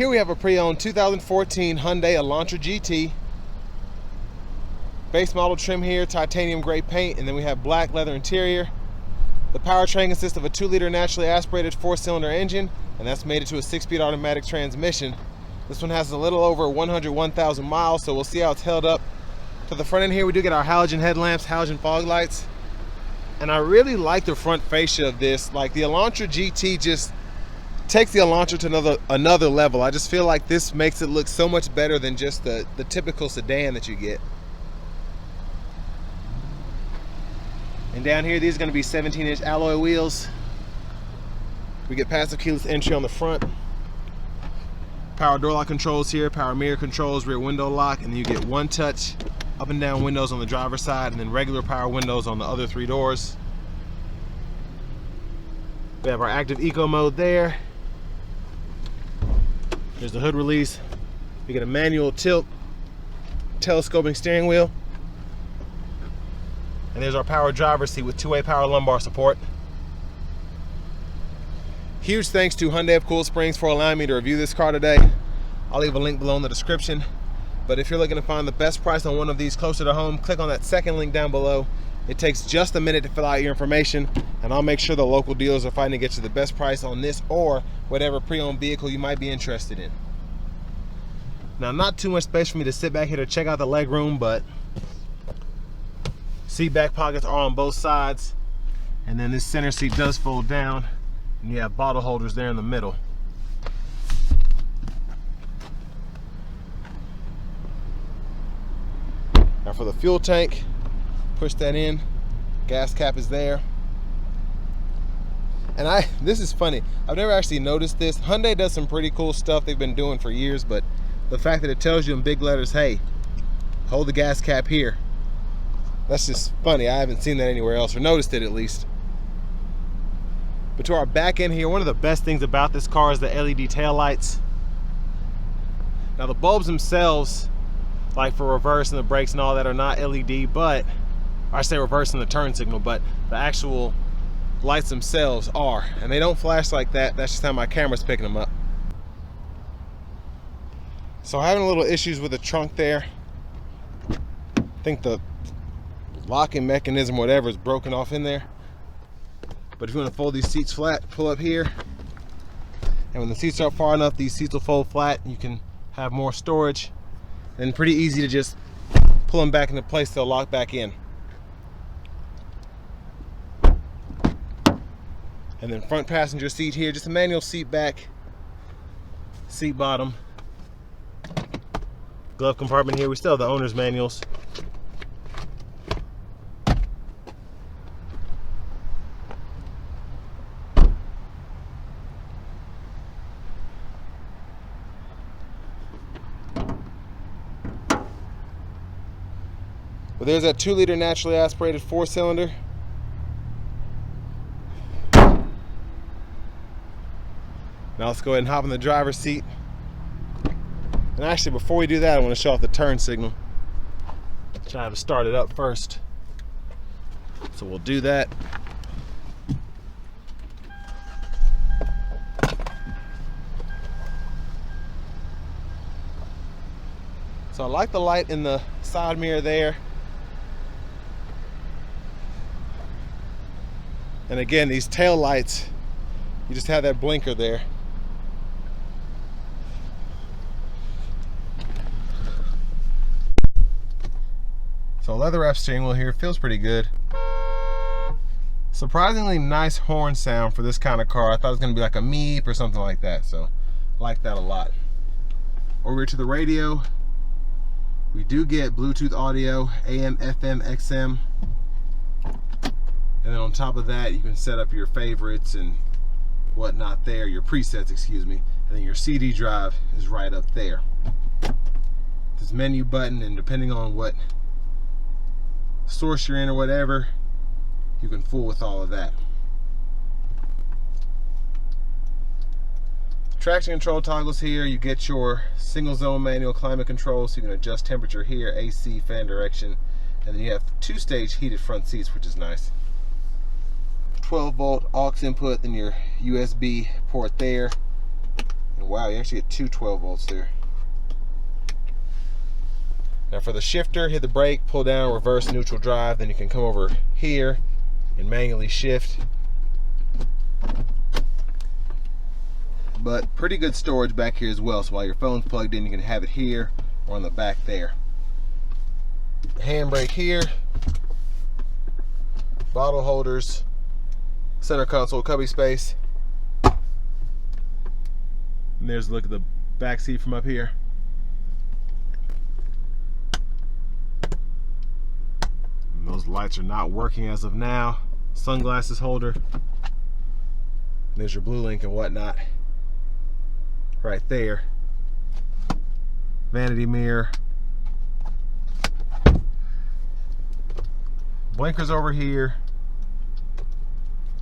Here we have a pre-owned 2014 Hyundai Elantra GT. Base model trim here, titanium gray paint, and then we have black leather interior. The powertrain consists of a 2-liter naturally aspirated 4-cylinder engine, and that's mated to a 6-speed automatic transmission. This one has a little over 101,000 miles, so we'll see how it's held up. To the front end here, we do get our halogen headlamps, halogen fog lights. And I really like the front fascia of this. Like, the Elantra GT just takes the Elantra to another level. I just feel like this makes it look so much better than just the typical sedan that you get. And down here, these are going to be 17-inch alloy wheels. We get passive keyless entry on the front. Power door lock controls here, power mirror controls, rear window lock, and then you get one touch up and down windows on the driver's side, and then regular power windows on the other 3 doors. We have our active eco mode there. There's the hood release. We get a manual tilt, telescoping steering wheel. And there's our power driver's seat with 2-way power lumbar support. Huge thanks to Hyundai of Cool Springs for allowing me to review this car today. I'll leave a link below in the description. But if you're looking to find the best price on one of these closer to home, click on that second link down below. It takes just a minute to fill out your information, and I'll make sure the local dealers are fighting to get you the best price on this or whatever pre-owned vehicle you might be interested in. Now, not too much space for me to sit back here to check out the leg room, but seat back pockets are on both sides, and then this center seat does fold down, and you have bottle holders there in the middle. Now for the fuel tank, push that in, gas cap is there. And this is funny, I've never actually noticed this. Hyundai does some pretty cool stuff they've been doing for years, but the fact that it tells you in big letters, hey, hold the gas cap here. That's just funny. I haven't seen that anywhere else, or noticed it at least. But to our back end here, one of the best things about this car is the LED tail lights. Now the bulbs themselves, like for reverse and the brakes and all that, are not LED, but I say reverse and the turn signal, but the actual lights themselves are, and they don't flash like that. That's just how my camera's picking them up. So having a little issues with the trunk there. I think the locking mechanism, whatever, is broken off in there. But if you want to fold these seats flat, pull up here, and when the seats are far enough, these seats will fold flat. You can have more storage, and pretty easy to just pull them back into place. They'll lock back in. And then front passenger seat here, just a manual seat back, seat bottom, glove compartment here. We still have the owner's manuals. But there's that 2-liter naturally aspirated 4-cylinder. Now let's go ahead and hop in the driver's seat. And actually, before we do that, I want to show off the turn signal. Try to start it up first. So we'll do that. So I like the light in the side mirror there. And again, these tail lights, you just have that blinker there. So leather wrap steering wheel here, feels pretty good. Surprisingly nice horn sound for this kind of car. I thought it was gonna be like a Meep or something like that, so I like that a lot. Over to the radio, we do get Bluetooth audio, AM, FM, XM. And then on top of that, you can set up your favorites and whatnot there, your presets, excuse me. And then your CD drive is right up there. This menu button, and depending on what source you're in or whatever, you can fool with all of that. Traction control toggles here. You get your single zone manual climate control, so you can adjust temperature here, AC, fan direction, and then you have 2-stage heated front seats, which is nice. 12-volt aux input, then your USB port there, and wow, you actually get two 12 volts there. Now for the shifter, hit the brake, pull down, reverse, neutral drive, then you can come over here and manually shift. But pretty good storage back here as well, so while your phone's plugged in, you can have it here or on the back there. Handbrake here, bottle holders, center console cubby space. And there's a look at the back seat from up here. And those lights are not working as of now. Sunglasses holder. There's your blue link and whatnot right there. Vanity mirror. Blinkers over here.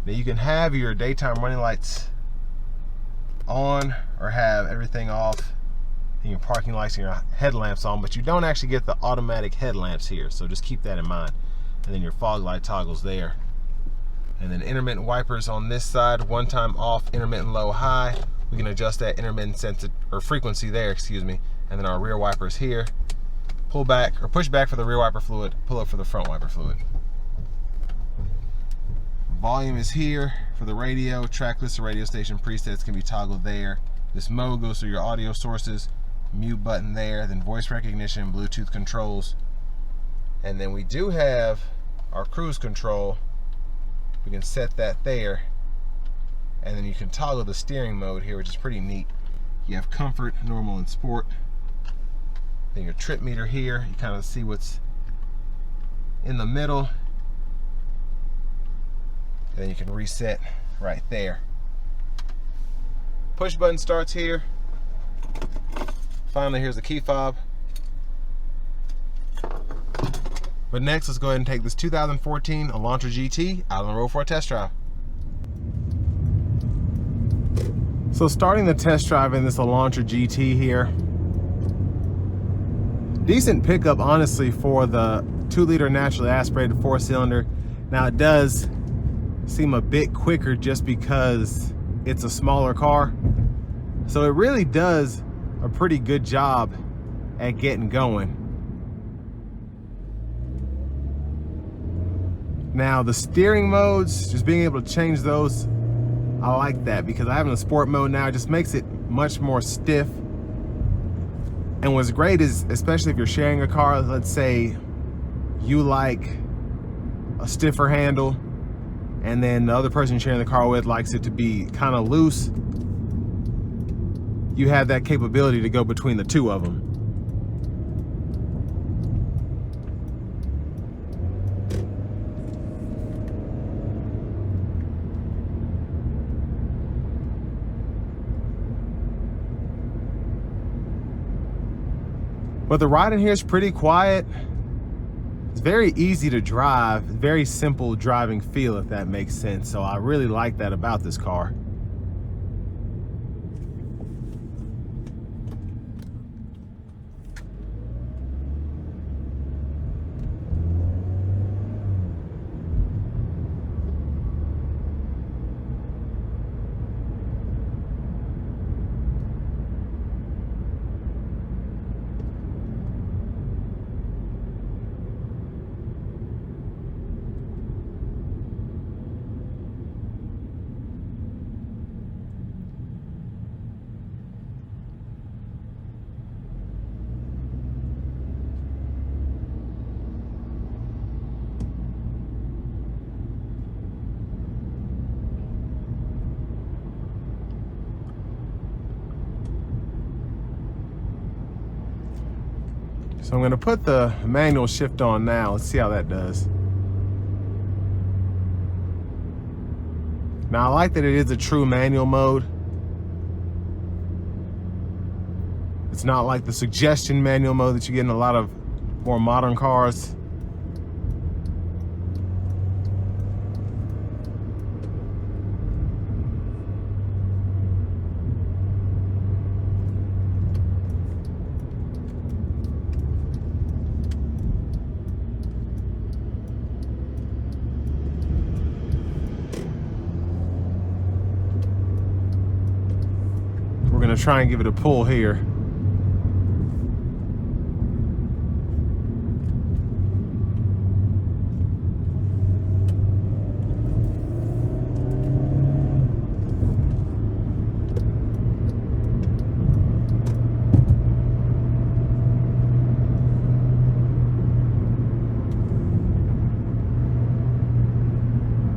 Now you can have your daytime running lights on or have everything off, and your parking lights and your headlamps on, but you don't actually get the automatic headlamps here, so just keep that in mind. And then your fog light toggles there. And then intermittent wipers on this side, one time off, intermittent low high. We can adjust that intermittent frequency there, excuse me. And then our rear wipers here. Pull back or push back for the rear wiper fluid, pull up for the front wiper fluid. Volume is here for the radio. Track list of radio station presets can be toggled there. This mode goes through your audio sources. Mute button there, then voice recognition, Bluetooth controls. And then we do have our cruise control. We can set that there. And then you can toggle the steering mode here, which is pretty neat. You have comfort, normal, and sport. Then your trip meter here, you kind of see what's in the middle. And then you can reset right there. Push button starts here. Finally, here's the key fob. But next, let's go ahead and take this 2014 Elantra GT out on the road for a test drive. So starting the test drive in this Elantra GT here. Decent pickup, honestly, for the 2-liter naturally aspirated 4-cylinder. Now it does seem a bit quicker just because it's a smaller car. So it really does a pretty good job at getting going. Now the steering modes, just being able to change those, I like that because I have it in the sport mode now. It just makes it much more stiff. And what's great is, especially if you're sharing a car, let's say you like a stiffer handle and then the other person you're sharing the car with likes it to be kind of loose, you have that capability to go between the two of them. But the ride in here is pretty quiet. It's very easy to drive, very simple driving feel, if that makes sense. So I really like that about this car. So I'm going to put the manual shift on now. Let's see how that does. Now I like that it is a true manual mode. It's not like the suggestion manual mode that you get in a lot of more modern cars. try and give it a pull here.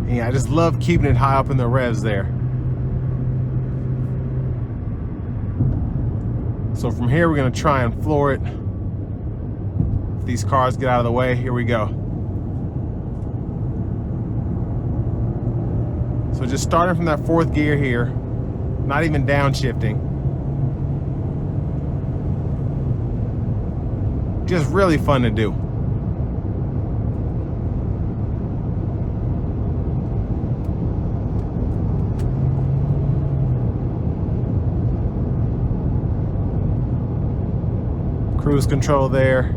Yeah, I just love keeping it high up in the revs there. So from here, we're gonna try and floor it. If these cars get out of the way, here we go. So just starting from that 4th gear here, not even downshifting. Just really fun to do. Cruise control there.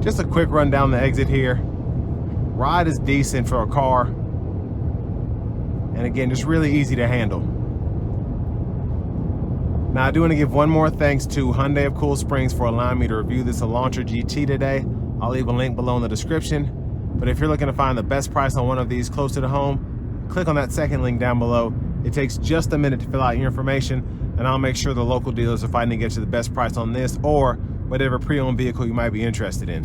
Just a quick run down the exit here. Ride is decent for a car. And again, just really easy to handle. Now I do want to give one more thanks to Hyundai of Cool Springs for allowing me to review this Elantra GT today. I'll leave a link below in the description. But if you're looking to find the best price on one of these closer to home, click on that second link down below. It takes just a minute to fill out your information, and I'll make sure the local dealers are fighting to get you the best price on this or whatever pre-owned vehicle you might be interested in.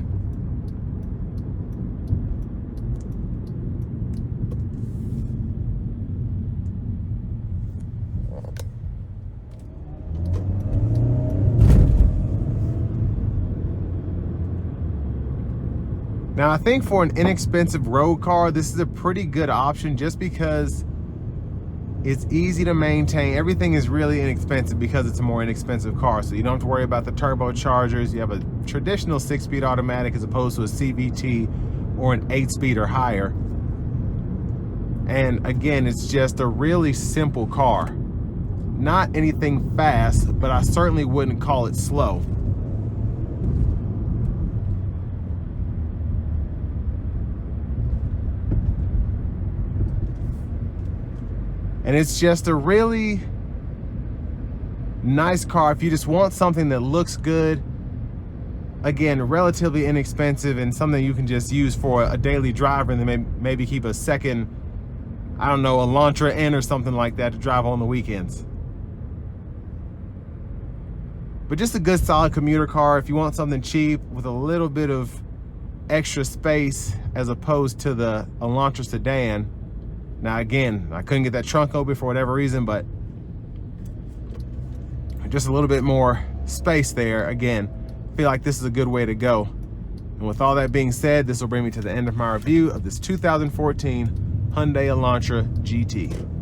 Now I think for an inexpensive road car, this is a pretty good option just because it's easy to maintain. Everything is really inexpensive because it's a more inexpensive car. So you don't have to worry about the turbochargers. You have a traditional 6-speed automatic as opposed to a CVT or an 8-speed or higher. And again, it's just a really simple car. Not anything fast, but I certainly wouldn't call it slow. And it's just a really nice car if you just want something that looks good. Again, relatively inexpensive and something you can just use for a daily driver and then maybe keep a second, I don't know, Elantra N or something like that to drive on the weekends. But just a good solid commuter car if you want something cheap with a little bit of extra space as opposed to the Elantra sedan. Now again, I couldn't get that trunk open for whatever reason, but just a little bit more space there. Again, I feel like this is a good way to go. And with all that being said, this will bring me to the end of my review of this 2014 Hyundai Elantra GT.